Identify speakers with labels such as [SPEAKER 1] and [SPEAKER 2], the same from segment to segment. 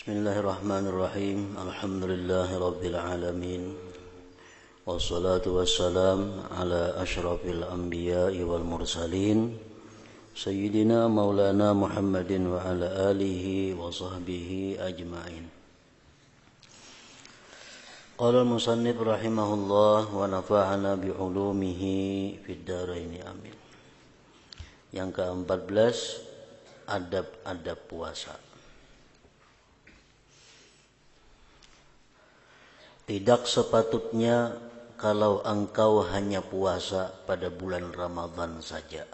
[SPEAKER 1] Bismillahirrahmanirrahim. Alhamdulillahirabbil alamin. Wassalatu wassalam ala asyrafil anbiya'i wal mursalin sayyidina maulana Muhammadin wa ala alihi wa sahbihi ajma'in. Qala al-musannif rahimahullah wa nafa'ana bi'ulumihi fid dharain amin. Yang ke-14, adab-adab puasa. Tidak sepatutnya kalau engkau hanya puasa pada bulan Ramadan saja.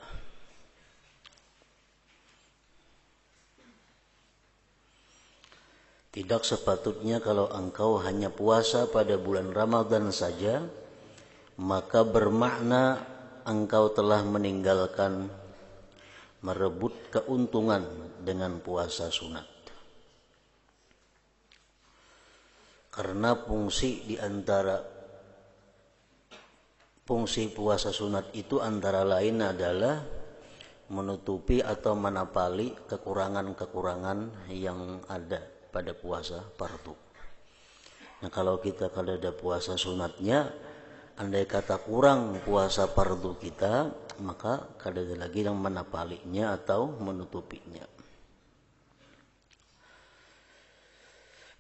[SPEAKER 1] Tidak sepatutnya kalau engkau hanya puasa pada bulan Ramadan saja, maka bermakna engkau telah meninggalkan merebut keuntungan dengan puasa sunat. Karena fungsi puasa sunat itu antara lain adalah menutupi atau menapali kekurangan-kekurangan yang ada pada puasa fardu. Nah, kalau ada puasa sunatnya, andai kata kurang puasa fardu kita, maka ada lagi yang menapalinya atau menutupinya.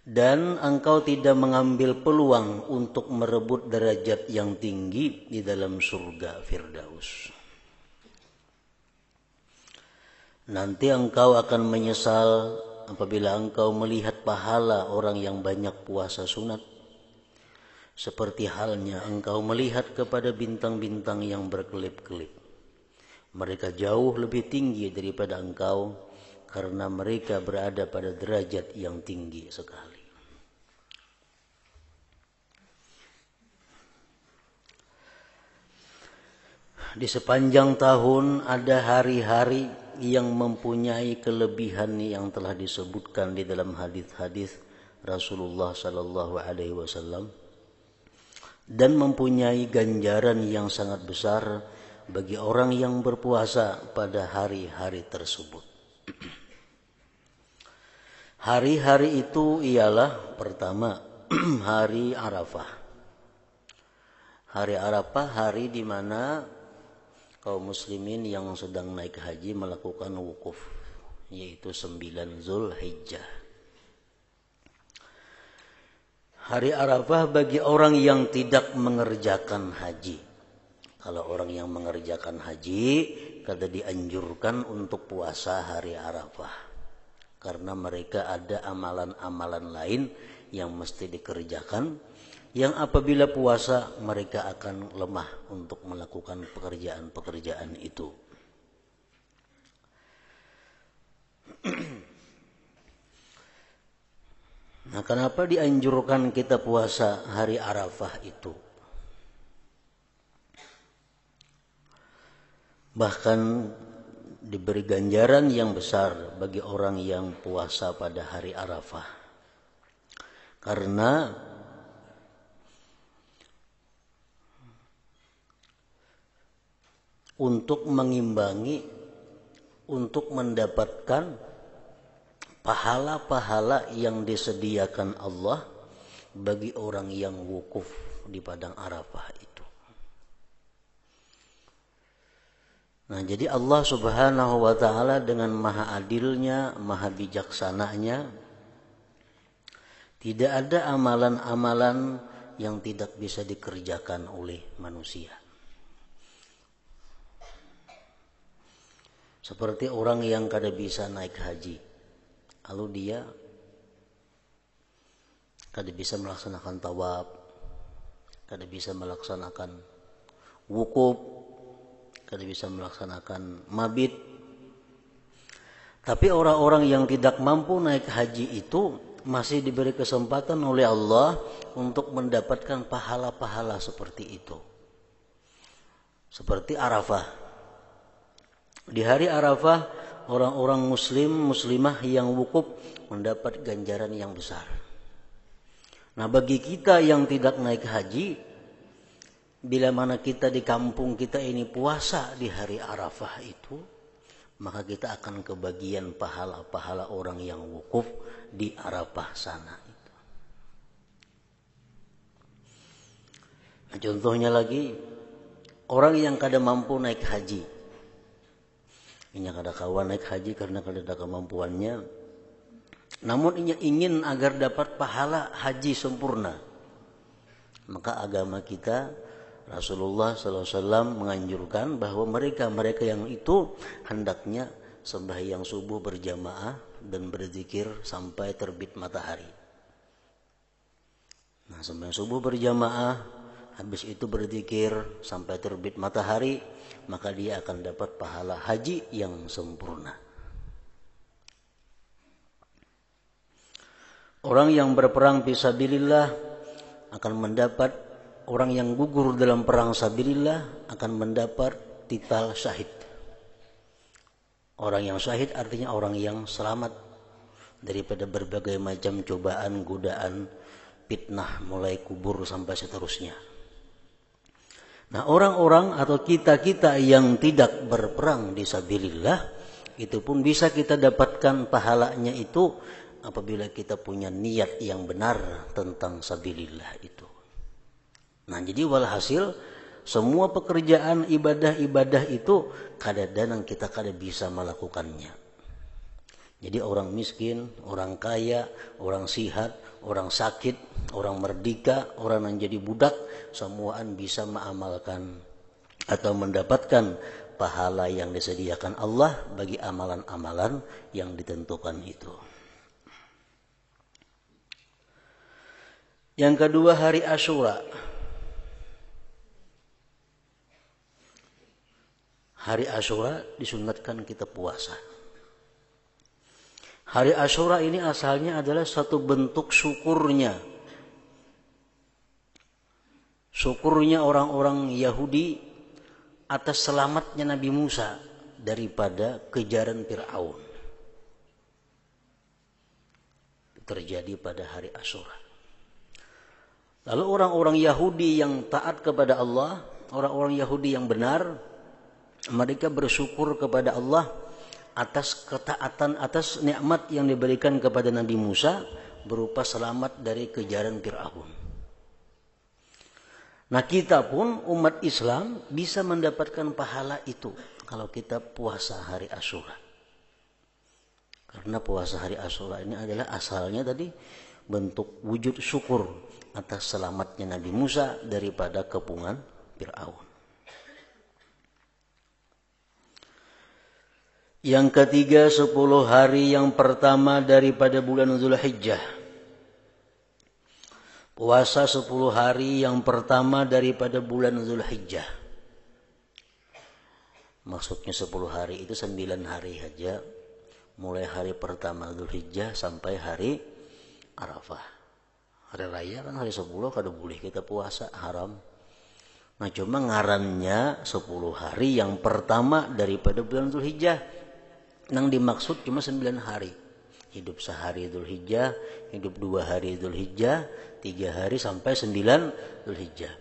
[SPEAKER 1] Dan engkau tidak mengambil peluang untuk merebut derajat yang tinggi di dalam surga Firdaus. Nanti engkau akan menyesal apabila engkau melihat pahala orang yang banyak puasa sunat. Seperti halnya engkau melihat kepada bintang-bintang yang berkelip-kelip. Mereka jauh lebih tinggi daripada engkau karena mereka berada pada derajat yang tinggi sekali. Di sepanjang tahun ada hari-hari yang mempunyai kelebihan yang telah disebutkan di dalam hadis-hadis Rasulullah sallallahu alaihi wasallam dan mempunyai ganjaran yang sangat besar bagi orang yang berpuasa pada hari-hari tersebut. Hari-hari itu ialah pertama hari Arafah. Hari Arafah hari di mana kaum muslimin yang sedang naik haji melakukan wukuf, yaitu 9 Zulhijjah. Hari Arafah bagi orang yang tidak mengerjakan haji. Kalau orang yang mengerjakan haji, kada dianjurkan untuk puasa hari Arafah. Karena mereka ada amalan-amalan lain yang mesti dikerjakan, yang apabila puasa mereka akan lemah untuk melakukan pekerjaan-pekerjaan itu. Nah, kenapa dianjurkan kita puasa hari Arafah itu? Bahkan diberi ganjaran yang besar bagi orang yang puasa pada hari Arafah. Karena untuk mengimbangi, untuk mendapatkan pahala-pahala yang disediakan Allah bagi orang yang wukuf di padang Arafah itu. Nah, jadi Allah Subhanahu wa taala dengan maha adilnya, maha bijaksananya, tidak ada amalan-amalan yang tidak bisa dikerjakan oleh manusia. Seperti orang yang kada bisa naik haji, lalu dia kada bisa melaksanakan tawaf, kada bisa melaksanakan wukuf, kada bisa melaksanakan mabit. Tapi orang-orang yang tidak mampu naik haji itu masih diberi kesempatan oleh Allah untuk mendapatkan pahala-pahala seperti itu. Seperti Arafah. Di hari Arafah, orang-orang muslimah yang wukuf mendapat ganjaran yang besar. Nah, bagi kita yang tidak naik haji, bila mana kita di kampung kita ini puasa di hari Arafah itu, maka kita akan kebagian pahala-pahala orang yang wukuf di Arafah sana. Nah, contohnya lagi, orang yang kada mampu naik haji. Ini kada kawan naik haji karena kada ada kemampuannya. Namun ia ingin agar dapat pahala haji sempurna. Maka agama kita, Rasulullah SAW menganjurkan bahwa mereka yang itu hendaknya sembahyang subuh berjamaah dan berzikir sampai terbit matahari. Nah, sembahyang subuh berjamaah, habis itu berzikir sampai terbit matahari, maka dia akan dapat pahala haji yang sempurna. Orang yang berperang fisabilillah akan mendapat, orang yang gugur dalam perang sabilillah akan mendapat titel syahid. Orang yang syahid artinya orang yang selamat daripada berbagai macam cobaan, godaan, fitnah mulai kubur sampai seterusnya. Nah, orang-orang atau kita-kita yang tidak berperang di sabilillah itu pun bisa kita dapatkan pahalanya itu apabila kita punya niat yang benar tentang sabilillah itu. Nah, jadi walhasil semua pekerjaan ibadah-ibadah itu kadang-kadang kita kada bisa melakukannya. Jadi orang miskin, orang kaya, orang sihat, orang sakit, orang merdeka, orang yang jadi budak, semuaan bisa mengamalkan atau mendapatkan pahala yang disediakan Allah bagi amalan-amalan yang ditentukan itu. Yang kedua, hari Asyura. Hari Asyura disunatkan kita puasa. Hari Asyura ini asalnya adalah satu bentuk syukurnya. Syukurnya orang-orang Yahudi atas selamatnya Nabi Musa daripada kejaran Fir'aun. Terjadi pada hari Asyura. Lalu orang-orang Yahudi yang taat kepada Allah, orang-orang Yahudi yang benar, mereka bersyukur kepada Allah atas ketaatan, atas nikmat yang diberikan kepada Nabi Musa berupa selamat dari kejaran Fir'aun. Nah, kita pun umat Islam bisa mendapatkan pahala itu kalau kita puasa hari Asyura. Karena puasa hari Asyura ini adalah asalnya tadi bentuk wujud syukur atas selamatnya Nabi Musa daripada kepungan Fir'aun. Yang ketiga, 10 hari yang pertama daripada bulan Dzulhijjah. Puasa 10 hari yang pertama daripada bulan Dzulhijjah. Maksudnya 10 hari itu 9 hari saja. Mulai hari pertama Dzulhijjah sampai hari Arafah. Hari raya kan hari 10 kada boleh kita puasa, haram. Nah, cuma ngarannya 10 hari yang pertama daripada bulan Dzulhijjah. Yang dimaksud cuma 9 hari. Hidup sehari Dzulhijjah, hidup 2 hari Dzulhijjah, 3 hari sampai 9 Dzulhijjah.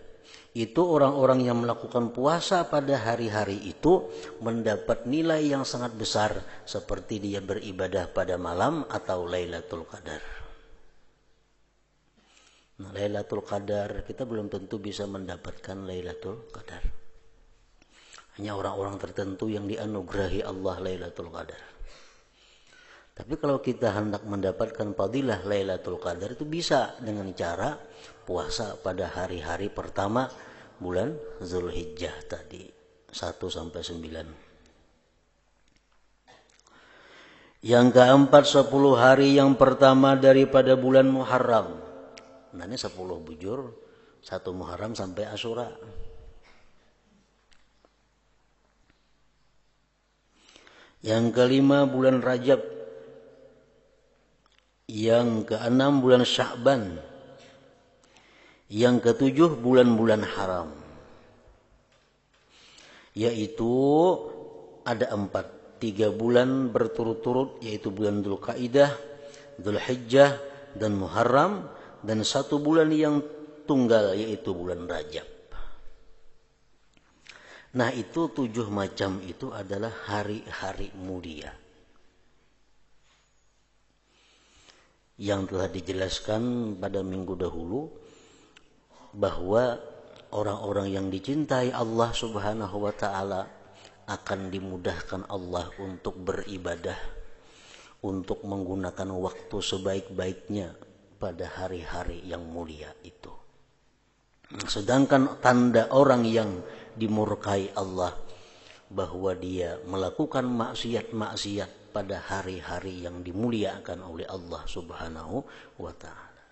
[SPEAKER 1] Itu orang-orang yang melakukan puasa pada hari-hari itu mendapat nilai yang sangat besar seperti dia beribadah pada malam atau Lailatul Qadar. Nah, Lailatul Qadar kita belum tentu bisa mendapatkan Lailatul Qadar. Hanya orang-orang tertentu yang dianugerahi Allah Lailatul Qadar. Tapi kalau kita hendak mendapatkan fadilah Lailatul Qadar itu bisa dengan cara puasa pada hari-hari pertama bulan Dzulhijjah tadi 1 sampai 9. Yang keempat, 10 hari yang pertama daripada bulan Muharram. Nah, ini 10 bujur, 1 Muharram sampai Asyura. Yang kelima, bulan Rajab. Yang keenam, bulan Sya'ban. Yang ketujuh, bulan-bulan haram. Yaitu ada 4. 3 bulan berturut-turut, yaitu bulan Dzulqa'dah, Dzulhijjah, dan Muharram. Dan 1 bulan yang tunggal, yaitu bulan Rajab. Nah itu 7 macam itu adalah hari-hari mulia yang telah dijelaskan pada minggu dahulu, bahwa orang-orang yang dicintai Allah Subhanahu wa taala akan dimudahkan Allah untuk beribadah, untuk menggunakan waktu sebaik-baiknya pada hari-hari yang mulia itu. Sedangkan tanda orang yang dimurkai Allah bahwa dia melakukan maksiat-maksiat pada hari-hari yang dimuliakan oleh Allah Subhanahu wa taala.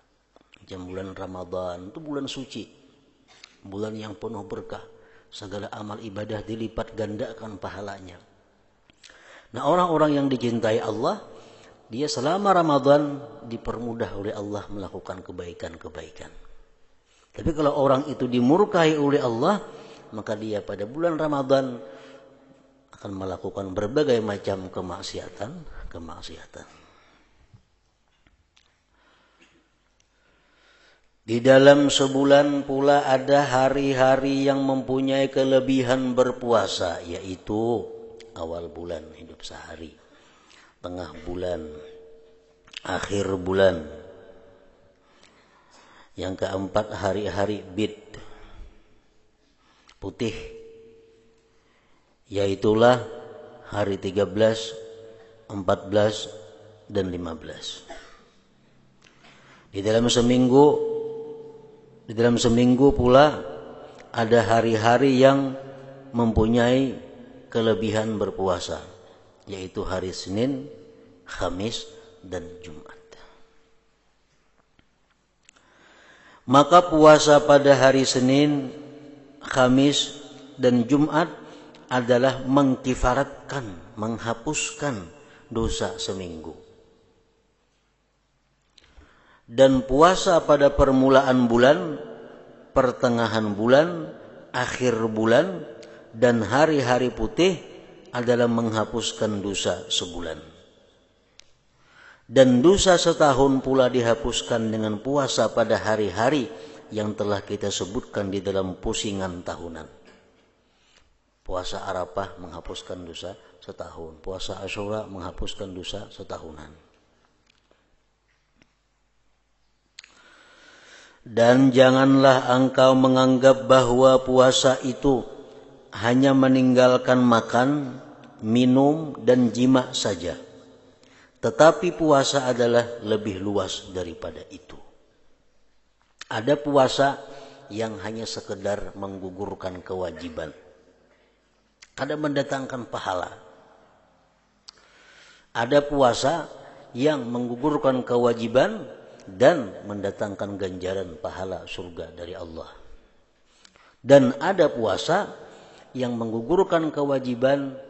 [SPEAKER 1] Jam bulan Ramadan itu bulan suci, bulan yang penuh berkah, segala amal ibadah dilipat gandakan pahalanya. Nah, orang-orang yang dicintai Allah, dia selama Ramadan dipermudah oleh Allah melakukan kebaikan-kebaikan. Tapi kalau orang itu dimurkai oleh Allah, maka dia pada bulan Ramadan akan melakukan berbagai macam kemaksiatan. Di dalam sebulan pula ada hari-hari yang mempunyai kelebihan berpuasa, yaitu awal bulan hidup sehari, tengah bulan, akhir bulan. Yang keempat hari-hari bid, putih, yaitulah hari 13, 14, dan 15. Di dalam seminggu pula ada hari-hari yang mempunyai kelebihan berpuasa, yaitu hari Senin, Khamis, dan Jumat. Maka puasa pada hari Senin, Khamis, dan Jumat adalah mengkifaratkan, menghapuskan dosa seminggu. Dan puasa pada permulaan bulan, pertengahan bulan, akhir bulan, dan hari-hari putih adalah menghapuskan dosa sebulan. Dan dosa setahun pula dihapuskan dengan puasa pada hari-hari yang telah kita sebutkan di dalam pusingan tahunan. Puasa Arafah menghapuskan dosa setahun, puasa Asyura menghapuskan dosa setahunan. Dan janganlah engkau menganggap bahwa puasa itu hanya meninggalkan makan, minum, dan jima saja. Tetapi puasa adalah lebih luas daripada itu. Ada puasa yang hanya sekedar menggugurkan kewajiban, kadang mendatangkan pahala. Ada puasa yang menggugurkan kewajiban dan mendatangkan ganjaran pahala surga dari Allah. Dan ada puasa yang menggugurkan kewajiban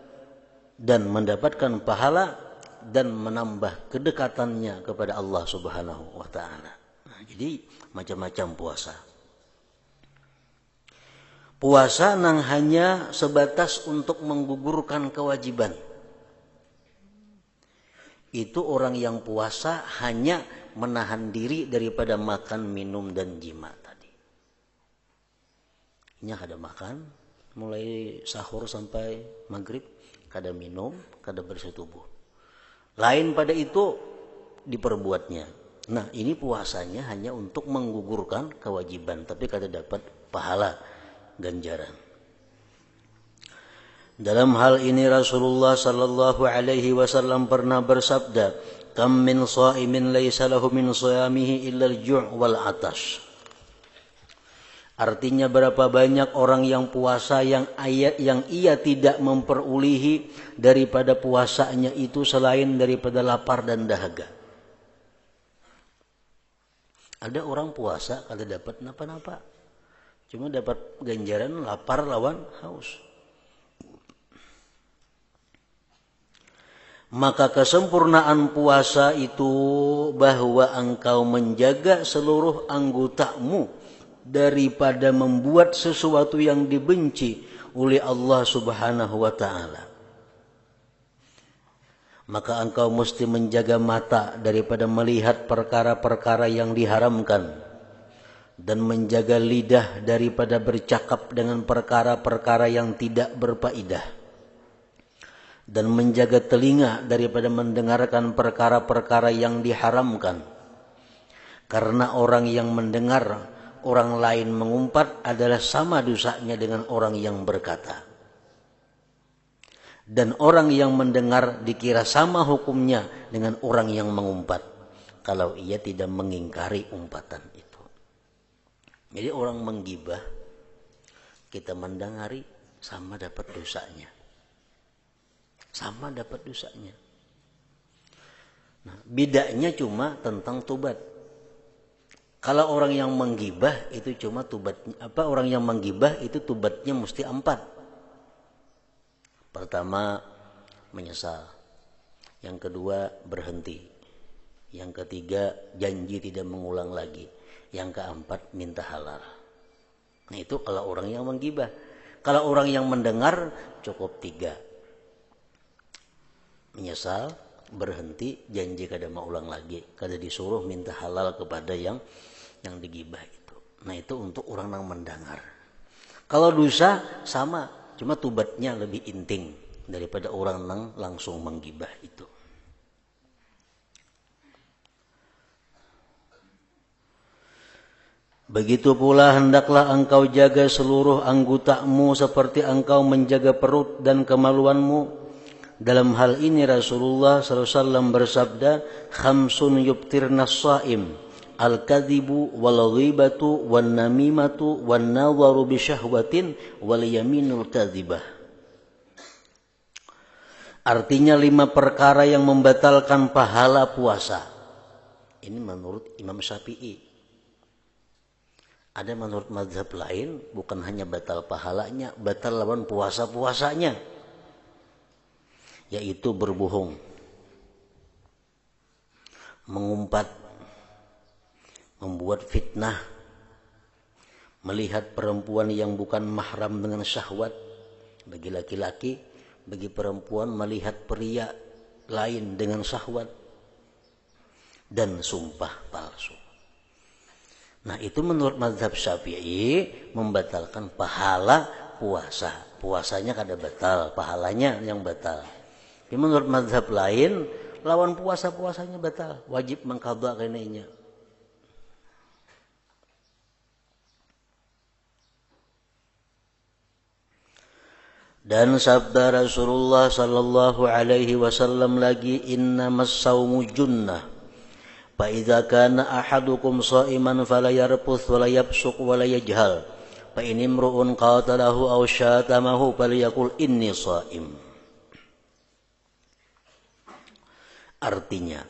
[SPEAKER 1] dan mendapatkan pahala dan menambah kedekatannya kepada Allah Subhanahu wa taala. Nah, jadi macam-macam puasa. Puasa nang hanya sebatas untuk menggugurkan kewajiban. Itu orang yang puasa hanya menahan diri daripada makan, minum, dan jima tadi. Ini kada makan, mulai sahur sampai maghrib, kada minum, kada bersetubuh. Lain pada itu diperbuatnya. Nah, ini puasanya hanya untuk menggugurkan kewajiban, tapi kada dapat pahala ganjaran. Dalam hal ini Rasulullah sallallahu alaihi wasallam pernah bersabda, "Kam min shaimin laisa lahu min shiyamihi illa al-ju' wal 'atash." Artinya berapa banyak orang yang puasa yang ia tidak memperolehi daripada puasanya itu selain daripada lapar dan dahaga. Ada orang puasa kada dapat napa-napa, cuma dapat ganjaran lapar lawan haus. Maka kesempurnaan puasa itu bahwa engkau menjaga seluruh anggotamu daripada membuat sesuatu yang dibenci oleh Allah Subhanahu wa taala. Maka engkau mesti menjaga mata daripada melihat perkara-perkara yang diharamkan, dan menjaga lidah daripada bercakap dengan perkara-perkara yang tidak berfaedah, dan menjaga telinga daripada mendengarkan perkara-perkara yang diharamkan. Karena orang yang mendengar orang lain mengumpat adalah sama dosanya dengan orang yang berkata. Dan orang yang mendengar dikira sama hukumnya dengan orang yang mengumpat, kalau ia tidak mengingkari umpatan itu. Jadi orang menggibah, kita mendengari, sama dapat dosanya. Sama dapat dosanya. Nah, bedanya cuma tentang tobat. Kalau orang yang menggibah itu cuma tobatnya, orang yang menggibah itu tobatnya mesti 4. Pertama, menyesal. Yang kedua, berhenti. Yang ketiga, janji tidak mengulang lagi. Yang keempat, minta halal. Nah, itu kalau orang yang menggibah. Kalau orang yang mendengar cukup 3. Menyesal, berhenti, janji kada mau ulang lagi. Kada disuruh minta halal kepada yang digibah itu. Nah, itu untuk orang yang mendengar. Kalau dosa sama. Cuma tobatnya lebih inting daripada orang yang langsung menggibah itu. Begitu pula hendaklah engkau jaga seluruh anggotamu seperti engkau menjaga perut dan kemaluanmu. Dalam hal ini Rasulullah SAW bersabda, "Khamsun yubtirnas shaim, al-kadhibu wal ghibatu wan namimatu wan nadharu bi syahwatin wal yaminul kadhibah." Artinya 5 perkara yang membatalkan pahala puasa. Ini menurut Imam Syafi'i. Ada menurut mazhab lain, bukan hanya batal pahalanya, batal lawan puasa-puasanya, yaitu berbohong, mengumpat, membuat fitnah, melihat perempuan yang bukan mahram dengan syahwat. Bagi laki-laki, bagi perempuan melihat pria lain dengan syahwat, dan sumpah palsu. Nah, itu menurut mazhab Syafi'i membatalkan pahala puasa. Puasanya kada batal, pahalanya yang batal. Tapi menurut mazhab lain, lawan puasa-puasanya batal, wajib mengqadha kenanya. Dan sabda Rasulullah sallallahu alaihi wasallam lagi, "Innamas saumu junnah. Fa idza kana ahadukum sha'iman fala yarfuth wa la yafsuq wa la yajhal. Fa in imru'un qatalahu aw syatamahu falyaqul inni sha'im." Artinya,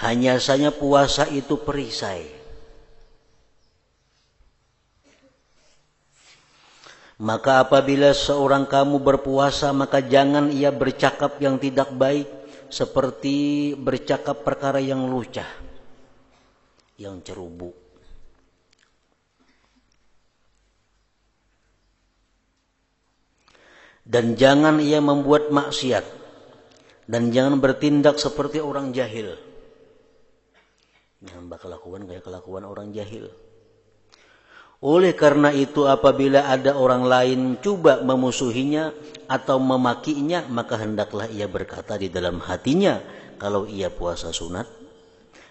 [SPEAKER 1] hanya saja puasa itu perisai. Maka apabila seorang kamu berpuasa, maka jangan ia bercakap yang tidak baik, seperti bercakap perkara yang lucah, yang cerubu. Dan jangan ia membuat maksiat, dan jangan bertindak seperti orang jahil. Jangan kelakuan kayak kelakuan orang jahil. Oleh karena itu, apabila ada orang lain coba memusuhinya atau memakinya, maka hendaklah ia berkata di dalam hatinya kalau ia puasa sunat,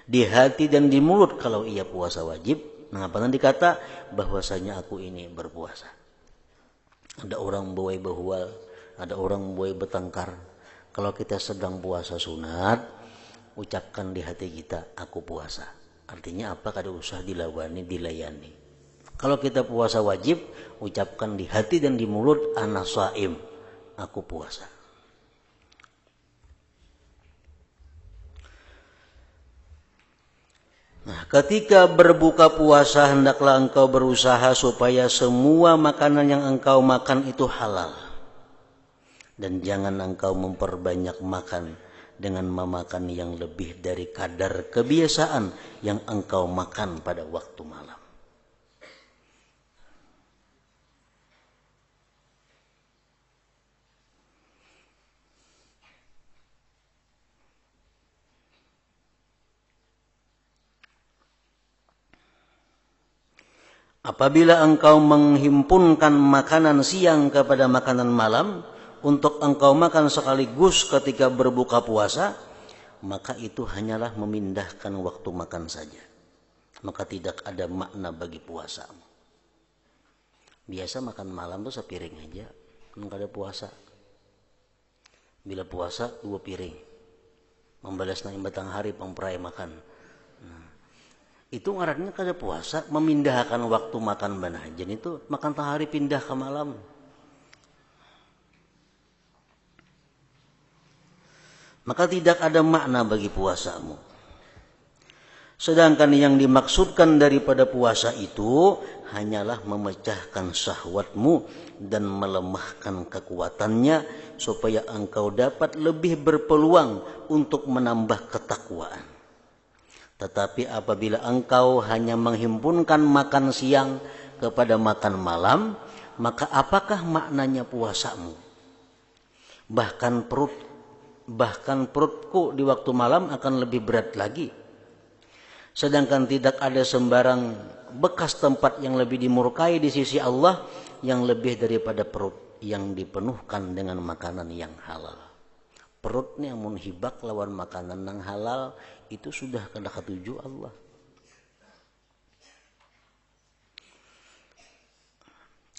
[SPEAKER 1] di hati dan di mulut kalau ia puasa wajib. Mengapa dikata bahwasanya aku ini berpuasa? Ada orang buai behual, ada orang buai bertengkar. Kalau kita sedang puasa sunat, ucapkan di hati kita, aku puasa. Artinya apa? Kada usah dilawani, dilayani. Kalau kita puasa wajib, ucapkan di hati dan di mulut, ana shaim, aku puasa. Nah, ketika berbuka puasa, hendaklah engkau berusaha supaya semua makanan yang engkau makan itu halal. Dan jangan engkau memperbanyak makan dengan memakan yang lebih dari kadar kebiasaan yang engkau makan pada waktu malam. Apabila engkau menghimpunkan makanan siang kepada makanan malam untuk engkau makan sekaligus ketika berbuka puasa, maka itu hanyalah memindahkan waktu makan saja. Maka tidak ada makna bagi puasamu. Biasa makan malam tuh sepiring aja, enggak ada puasa. Bila puasa 2 piring. Membalas naik batang hari pemperai makan. Itu ngarannya kada puasa, memindahkan waktu makan banajan itu makan tahari pindah ke malam. Maka tidak ada makna bagi puasamu. Sedangkan yang dimaksudkan daripada puasa itu hanyalah memecahkan syahwatmu dan melemahkan kekuatannya supaya engkau dapat lebih berpeluang untuk menambah ketakwaan. Tetapi apabila engkau hanya menghimpunkan makan siang kepada makan malam, maka apakah maknanya puasamu? Bahkan perutku di waktu malam akan lebih berat lagi. Sedangkan tidak ada sembarang bekas tempat yang lebih dimurkai di sisi Allah yang lebih daripada perut yang dipenuhkan dengan makanan yang halal. Perutnya mun hibak lawan makanan yang halal itu sudah kada katuju Allah.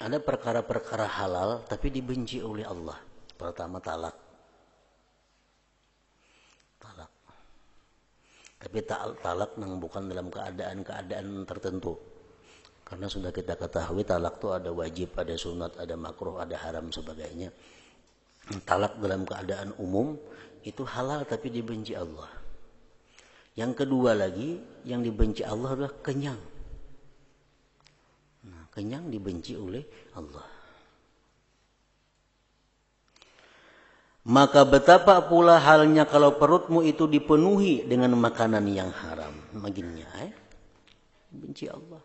[SPEAKER 1] Ada perkara-perkara halal tapi dibenci oleh Allah. Pertama talak. Tapi talak nang bukan dalam keadaan tertentu. Karena sudah kita ketahui talak itu ada wajib, ada sunat, ada makruh, ada haram sebagainya. Talak dalam keadaan umum itu halal tapi dibenci Allah. Yang kedua lagi yang dibenci Allah adalah kenyang. Nah, kenyang dibenci oleh Allah. Maka betapa pula halnya kalau perutmu itu dipenuhi dengan makanan yang haram. Maginnya benci Allah.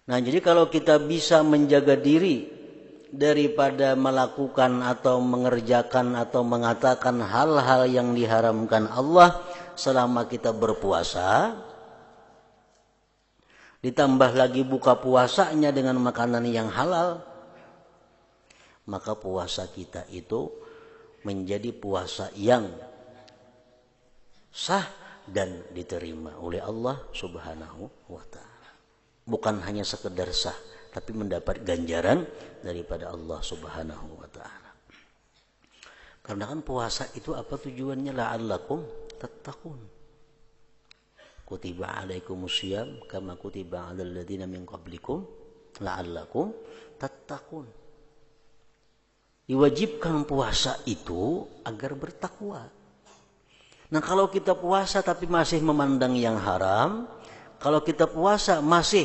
[SPEAKER 1] Nah, jadi kalau kita bisa menjaga diri daripada melakukan atau mengerjakan atau mengatakan hal-hal yang diharamkan Allah selama kita berpuasa, ditambah lagi buka puasanya dengan makanan yang halal, maka puasa kita itu menjadi puasa yang sah dan diterima oleh Allah Subhanahu wa ta'ala. Bukan hanya sekedar sah, tapi mendapat ganjaran daripada Allah Subhanahu wa ta'ala. Karena kan puasa itu apa tujuannya? La'allakum tattaqun. Kutiba alaikumusiyam kama kutiba 'alal ladzina min qablikum la'allakum tattaqun. Diwajibkan puasa itu agar bertakwa. Nah, kalau kita puasa tapi masih memandang yang haram, kalau kita puasa masih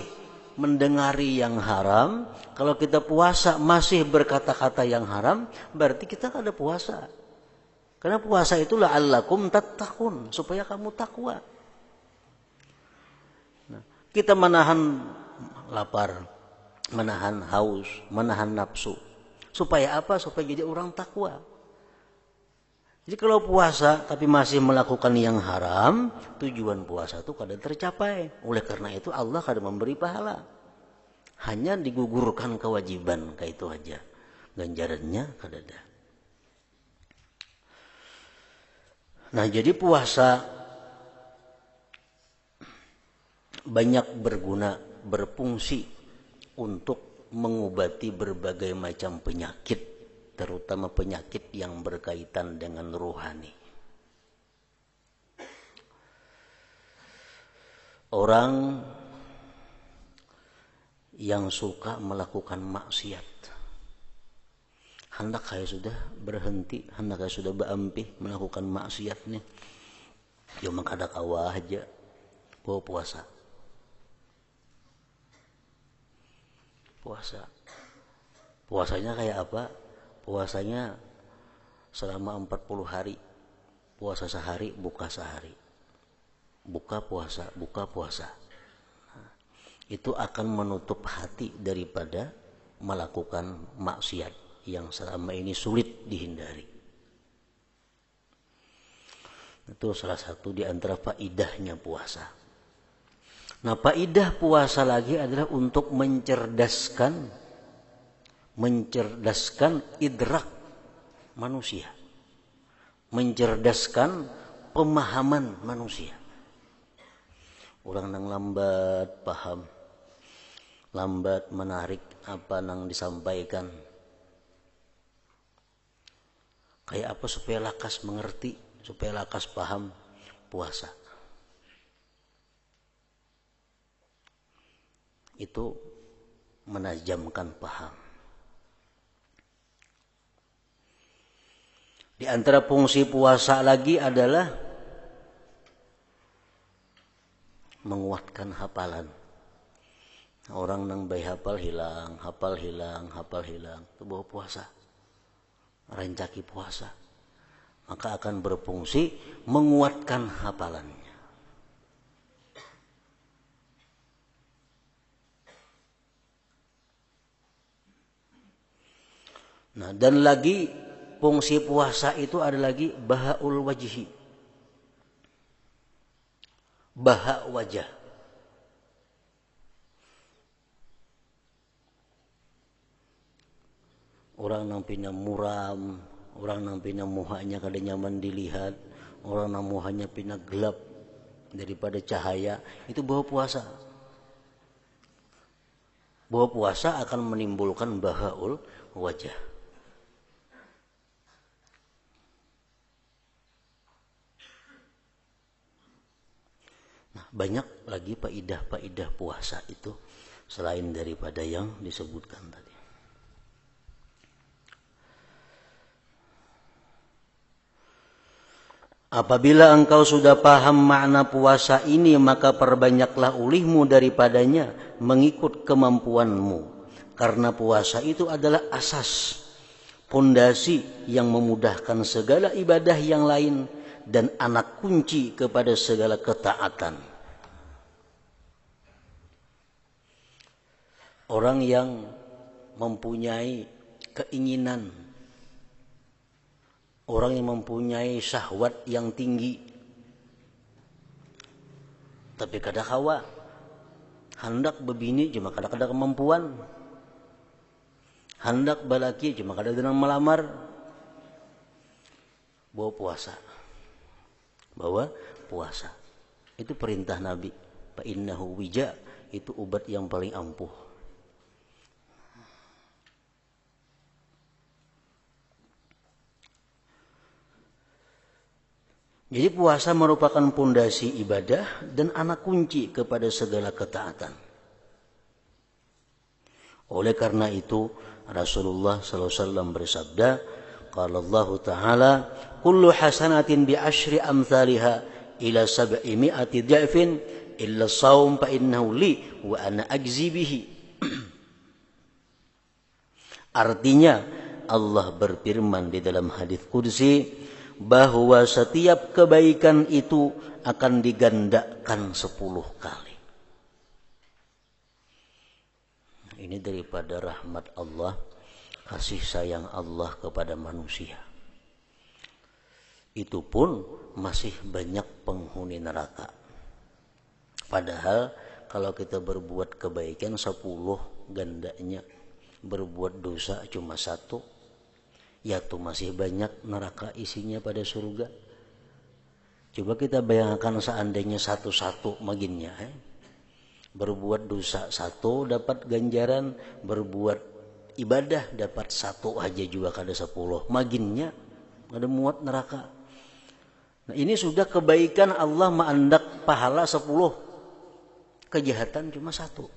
[SPEAKER 1] mendengari yang haram, kalau kita puasa masih berkata-kata yang haram, berarti kita ada puasa. Karena puasa itu la'allakum tattaqun, supaya kamu takwa. Nah, kita menahan lapar, menahan haus, menahan nafsu. Supaya apa? Supaya jadi orang takwa. Jadi kalau puasa tapi masih melakukan yang haram, tujuan puasa itu kada tercapai. Oleh karena itu Allah kada memberi pahala. Hanya digugurkan kewajiban, kayak itu aja. Ganjarannya kada ada. Nah, jadi puasa banyak berguna, berfungsi untuk mengobati berbagai macam penyakit, terutama penyakit yang berkaitan dengan rohani. Orang yang suka melakukan maksiat, hendak saya sudah berhenti, hendak saya sudah berampih melakukan maksiat nih, cuma kada kawah aja, bawa puasa. Puasanya kayak apa? Puasanya selama 40 hari. Puasa sehari, buka sehari. Buka puasa. Nah, itu akan menutup hati daripada melakukan maksiat yang selama ini sulit dihindari. Itu salah satu di antara faidahnya puasa. Nah, faidah puasa lagi adalah untuk mencerdaskan idrak manusia, mencerdaskan pemahaman manusia. Orang nang lambat paham, lambat menarik apa nang disampaikan. Kayak apa supaya lakas mengerti, supaya lakas paham puasa. Itu menajamkan paham. Di antara fungsi puasa lagi adalah menguatkan hafalan. Orang nang bayi hafal hilang. Itu bawa puasa. Rancaki puasa. Maka akan berfungsi menguatkan hafalannya. Nah, dan lagi fungsi puasa itu ada lagi bahaul wajhi. Bahak wajah. Orang nang pina muram, orang nang pina muhanya kada nyaman dilihat, orang nang muhanya pina gelap daripada cahaya, itu bawa puasa. Bawa puasa akan menimbulkan bahaul wajah. Banyak lagi faidah puasa itu selain daripada yang disebutkan tadi. Apabila engkau sudah paham makna puasa ini, maka perbanyaklah ulihmu daripadanya mengikut kemampuanmu. Karena puasa itu adalah asas, pondasi yang memudahkan segala ibadah yang lain dan anak kunci kepada segala ketaatan. Orang yang mempunyai keinginan, orang yang mempunyai syahwat yang tinggi, tapi kada kawa, hendak bebini cuma kada kemampuan, hendak balaki cuma kada denang melamar, bawa puasa. Itu perintah Nabi. Fa innahu wija, itu obat yang paling ampuh. Jadi puasa merupakan pondasi ibadah dan anak kunci kepada segala ketaatan. Oleh karena itu Rasulullah SAW bersabda, qala Allah Ta'ala, kullu hasanatin bi asyri amthaliha ila 700 dha'fin illa shaum fa innahu li wa ana ajzi bihi. Artinya Allah berfirman di dalam hadis qudsi bahwa setiap kebaikan itu akan digandakan 10 kali. Ini daripada rahmat Allah, kasih sayang Allah kepada manusia. Itu pun masih banyak penghuni neraka. Padahal kalau kita berbuat kebaikan 10 gandanya, berbuat dosa cuma 1, ya tuh masih banyak neraka isinya pada surga. Coba kita bayangkan seandainya 1 maginnya. Berbuat dosa 1 dapat ganjaran, berbuat ibadah dapat 1 aja juga kada 10. Maginnya ada muat neraka. Nah, ini sudah kebaikan Allah maandak pahala 10. Kejahatan cuma 1.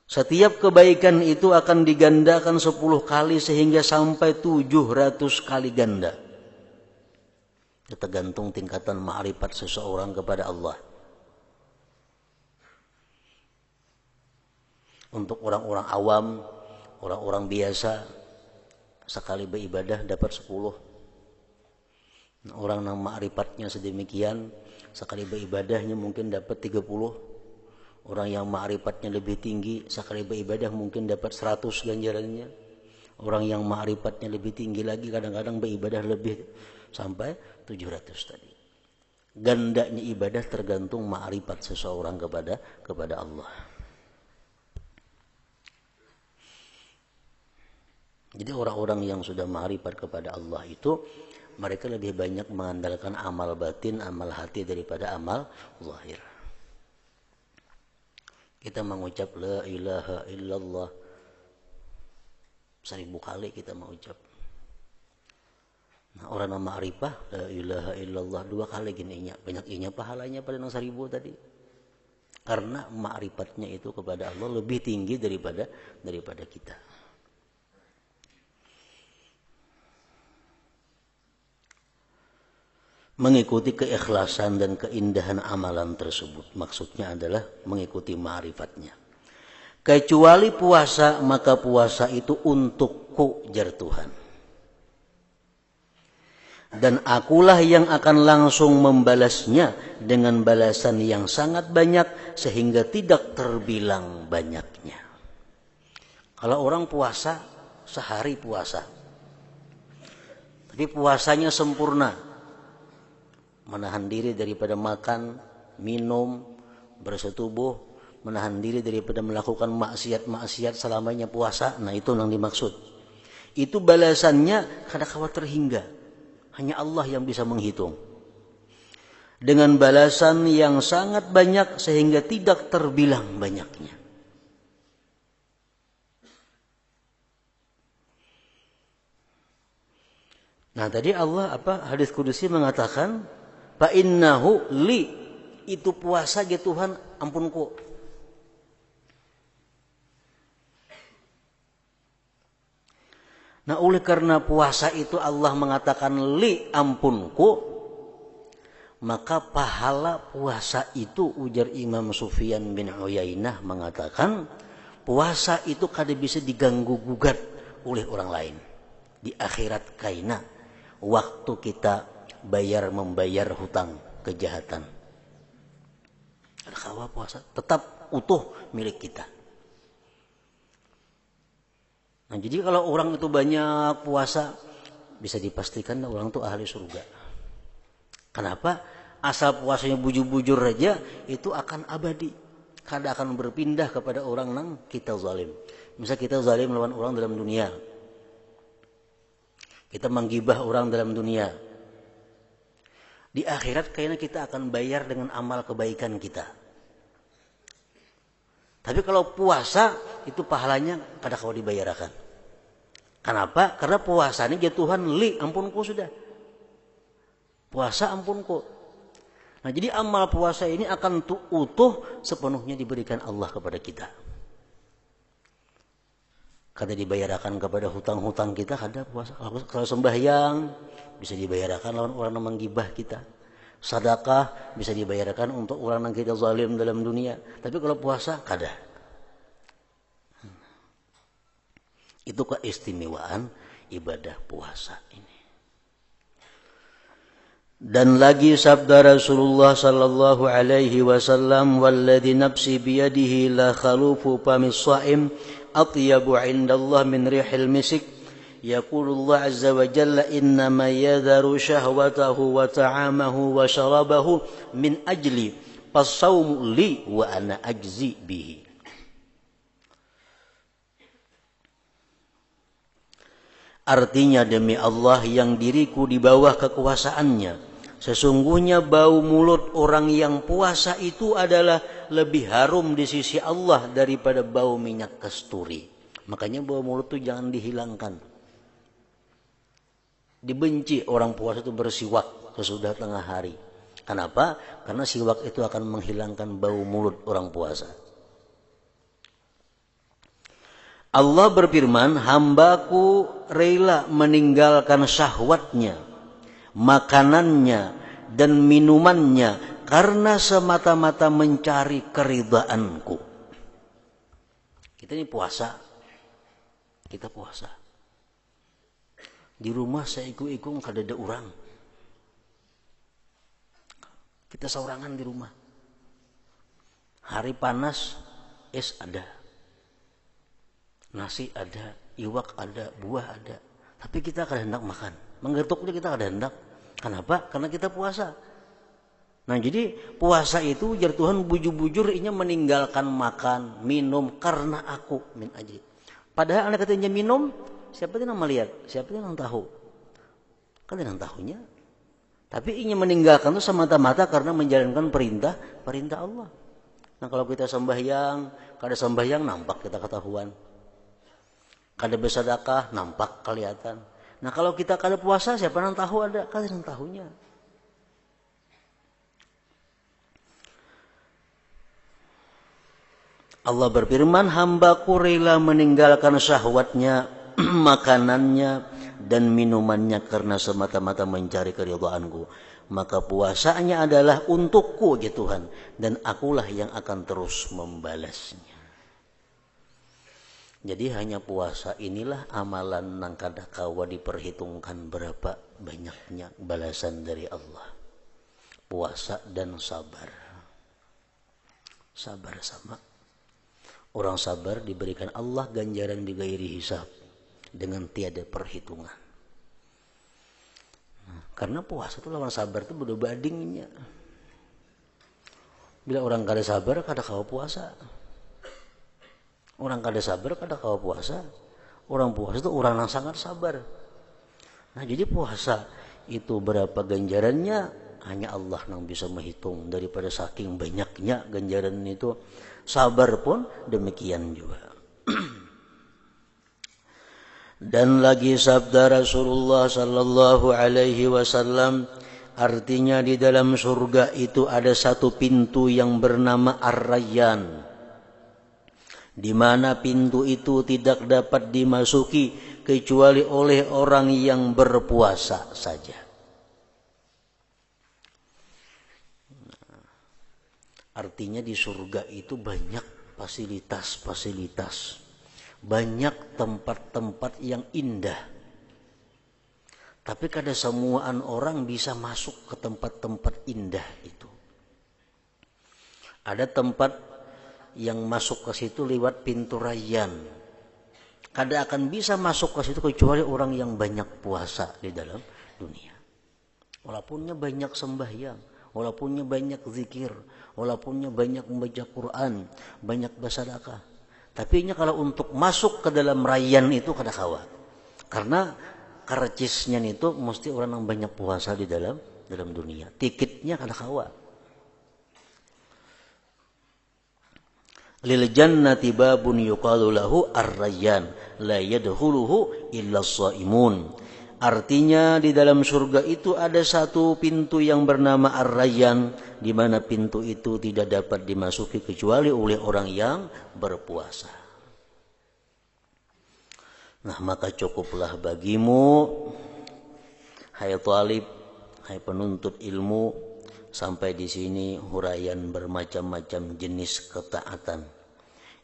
[SPEAKER 1] Setiap kebaikan itu akan digandakan 10 kali sehingga sampai 700 kali ganda. Tergantung tingkatan ma'rifat seseorang kepada Allah. Untuk orang-orang awam, orang-orang biasa, sekali beribadah dapat 10. Orang yang ma'rifatnya sedemikian, sekali beribadahnya mungkin dapat 30. Orang yang ma'rifatnya lebih tinggi, sekali beribadah mungkin dapat 100 ganjarannya. Orang yang ma'rifatnya lebih tinggi lagi, kadang-kadang beribadah lebih sampai 700 tadi. Gandanya ibadah tergantung ma'rifat seseorang kepada Allah. Jadi orang-orang yang sudah ma'rifat kepada Allah itu mereka lebih banyak mengandalkan amal batin, amal hati daripada amal zahir. Kita mengucap la ilaha illallah 1000 kali kita mengucap. Nah, orang nama ma'rifah la ilaha illallah 2 kali gini banyak inya pahalanya pada yang 1000 tadi. Karena ma'rifatnya itu kepada Allah lebih tinggi daripada kita. Mengikuti keikhlasan dan keindahan amalan tersebut. Maksudnya adalah mengikuti ma'rifatnya. Kecuali puasa, maka puasa itu untukku, jar Tuhan. Dan akulah yang akan langsung membalasnya dengan balasan yang sangat banyak sehingga tidak terbilang banyaknya. Kalau orang puasa, sehari puasa. Tapi puasanya sempurna. Menahan diri daripada makan, minum, bersetubuh, menahan diri daripada melakukan maksiat-maksiat selamanya puasa. Nah, itu yang dimaksud. Itu balasannya kadang-kala terhingga. Hanya Allah yang bisa menghitung. Dengan balasan yang sangat banyak sehingga tidak terbilang banyaknya. Nah, tadi Allah hadis kudusi mengatakan fa innahu li, itu puasa ge Tuhan ampunku. Nah, oleh karena puasa itu Allah mengatakan li ampunku, maka pahala puasa itu ujar Imam Sufyan bin Uyainah mengatakan puasa itu kada bisa diganggu gugat oleh orang lain. Di akhirat kaina waktu kita membayar hutang kejahatan. Al-khawa puasa tetap utuh milik kita. Nah, jadi kalau orang itu banyak puasa, bisa dipastikan orang itu ahli surga. Kenapa? Asal puasanya bujur-bujur aja, itu akan abadi. Kada akan berpindah kepada orang nang kita zalim. Misal kita zalim lawan orang dalam dunia. Kita menggibah orang dalam dunia. Di akhirat kayaknya kita akan bayar dengan amal kebaikan kita. Tapi kalau puasa itu pahalanya kadang-kadang dibayarkan. Kenapa? Karena puasa ini Tuhan li ampunku sudah. Puasa ampunku. Nah, jadi amal puasa ini akan utuh sepenuhnya diberikan Allah kepada kita. Kada dibayarkan kepada hutang-hutang kita, kada puasa. Kalau sembahyang bisa dibayarkan lawan orang yang menggibah kita. Sedekah bisa dibayarkan untuk orang yang kita zalim dalam dunia. Tapi kalau puasa kada. Itu keistimewaan ibadah puasa ini. Dan lagi sabda Rasulullah sallallahu alaihi wasallam, "Walladzi nafsi biyadihi la khalufu famis shaim atyabu 'indallah min rihil misik." Yaqulullah azza wa jalla, "Innama yadharu syahwatahu wa ta'amahu wa syarabahu min ajli fasawmu li wa ana ajzi bihi." Artinya, demi Allah yang diriku di bawah kekuasaannya, sesungguhnya bau mulut orang yang puasa itu adalah lebih harum di sisi Allah daripada bau minyak kasturi. Makanya bau mulut itu jangan dihilangkan. Dibenci orang puasa itu bersiwak sesudah tengah hari. Kenapa? Karena siwak itu akan menghilangkan bau mulut orang puasa. Allah berfirman, "Hambaku rela meninggalkan syahwatnya, makanannya, dan minumannya karena semata-mata mencari keridhaanku." Kita ini puasa. Kita puasa. Di rumah saya ikut kada ada orang. Kita seorangan di rumah. Hari panas, es ada. Nasi ada, iwak ada, buah ada. Tapi kita kada hendak makan. Menggetuknya kita kada hendak. Kenapa? Karena kita puasa. Nah jadi puasa itu jar Tuhan bujur-bujur inya meninggalkan makan, minum karena aku min ajli. Padahal anda katanya minum, siapa yang melihat, siapa yang tahu, kan yang tahunya. Tapi inya meninggalkan itu semata-mata karena menjalankan perintah Allah. Nah kalau kita sembahyang, kada sembahyang nampak kita ketahuan, kada bersedekah nampak kelihatan. Nah kalau kita kada puasa, siapa yang tahu ada, kada yang tahunya. Allah berfirman, hambaku rela meninggalkan syahwatnya, makanannya, dan minumannya karena semata-mata mencari keridhaanku. Maka puasanya adalah untukku, ya Tuhan, dan akulah yang akan terus membalasnya. Jadi hanya puasa inilah amalan nang kada kawa diperhitungkan berapa banyaknya balasan dari Allah. Puasa dan sabar. Sabar sama. Orang sabar diberikan Allah ganjaran bighairi hisab, dengan tiada perhitungan. Nah, karena puasa itu lawan sabar itu beda bandingnya. Bila orang kada sabar kada kawa puasa. Orang kada sabar kada kawa puasa. Orang puasa itu orang yang sangat sabar. Nah jadi puasa itu berapa ganjarannya hanya Allah yang bisa menghitung. Daripada saking banyaknya ganjaran itu. Sabar pun demikian juga. Dan lagi sabda Rasulullah sallallahu alaihi wasallam, artinya di dalam surga itu ada satu pintu yang bernama Ar-Rayyan, di mana pintu itu tidak dapat dimasuki kecuali oleh orang yang berpuasa saja. Artinya di surga itu banyak fasilitas-fasilitas, banyak tempat-tempat yang indah. Tapi kada semuaan orang bisa masuk ke tempat-tempat indah itu. Ada tempat yang masuk ke situ lewat pintu Rayyan. Kada akan bisa masuk ke situ kecuali orang yang banyak puasa di dalam dunia. Walaupunnya banyak sembahyang, walaupunnya banyak zikir, walaupunnya banyak membaca Quran, banyak bersedekah. Tapi kalau untuk masuk ke dalam Rayyan itu kada kawa. Karena karcisnya itu mesti orang yang banyak puasa di dalam dunia. Tiketnya kada kawa. Lil jannati babun yuqalu lahu ar-rayyan la yadkhuluhu illa as-shaimun. Artinya di dalam surga itu ada satu pintu yang bernama Ar-Rayyan, di mana pintu itu tidak dapat dimasuki kecuali oleh orang yang berpuasa. Nah maka cukuplah bagimu, hai talib, hai penuntut ilmu, sampai di sini huraian bermacam-macam jenis ketaatan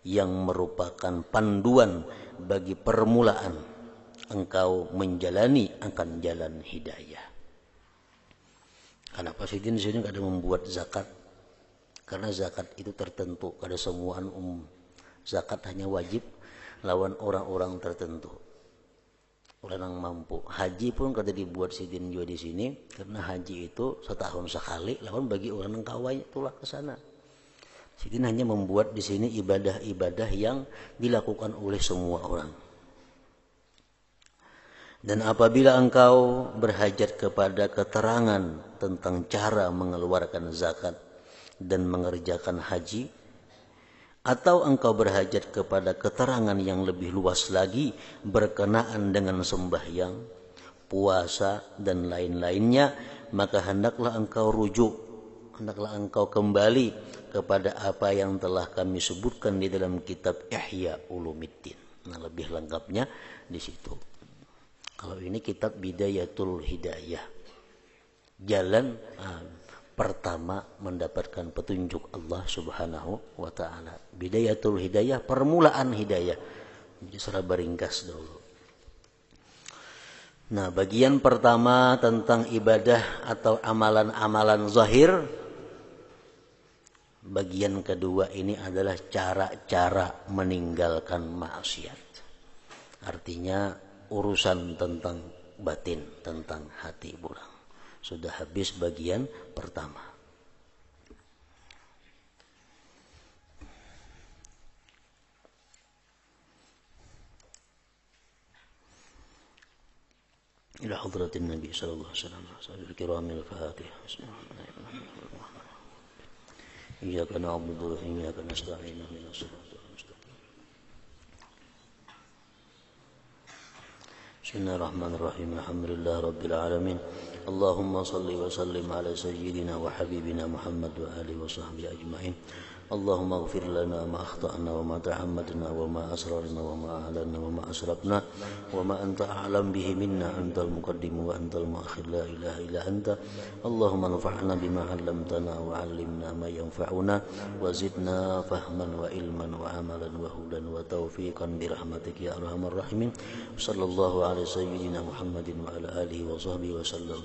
[SPEAKER 1] yang merupakan panduan bagi permulaan engkau menjalani akan jalan hidayah. Kenapa sih di sini kada membuat zakat? Karena zakat itu tertentu, kada semuaan zakat hanya wajib lawan orang-orang tertentu, orang yang mampu. Haji pun kada dibuat sidin juga di sini, karena haji itu setahun sekali, lawan bagi orang yang kawai itulah ke sana. Sidin hanya membuat di sini ibadah-ibadah yang dilakukan oleh semua orang. Dan apabila engkau berhajat kepada keterangan tentang cara mengeluarkan zakat dan mengerjakan haji, atau engkau berhajat kepada keterangan yang lebih luas lagi berkenaan dengan sembahyang, puasa, dan lain-lainnya, maka hendaklah engkau rujuk, hendaklah engkau kembali kepada apa yang telah kami sebutkan di dalam kitab Ihya Ulumuddin. Nah lebih lengkapnya di situ. Kalau ini kitab Bidayatul Hidayah, jalan pertama mendapatkan petunjuk Allah Subhanahu wa ta'ala. Bidayatul Hidayah, permulaan hidayah. Jadi secara beringkas dulu. Nah bagian pertama tentang ibadah atau amalan-amalan zahir. Bagian kedua ini adalah cara-cara meninggalkan maksiat. Artinya urusan tentang batin, tentang hati burang. Sudah habis bagian pertama. إلى حضرة النبي صلى الله عليه وسلم وصحبه الكرام الفاتحة. بسم الله الرحمن الرحيم. إياك نعبد وإياك نستعين اهدنا الصراط المستقيم. بسم الله الرحمن الرحيم. الحمد لله رب العالمين. اللهم صل وسلم على سيدنا وحبيبنا محمد وآله وصحبه أجمعين. اللهم اغفر لنا ما أخطأنا وما تعمدنا وما أسررنا وما أعلنا وما أسرفنا وما أنت أعلم به منا. أنت المقدم وأنت المؤخر لا إله إلا أنت. اللهم انفعنا بما علمتنا وعلمنا ما ينفعنا وزدنا فهما وعلما وعملا وهدى وتوفيقا برحمتك يا أرحم الراحمين. صلى الله على سيدنا محمد وعلى آله وصحبه وسلم.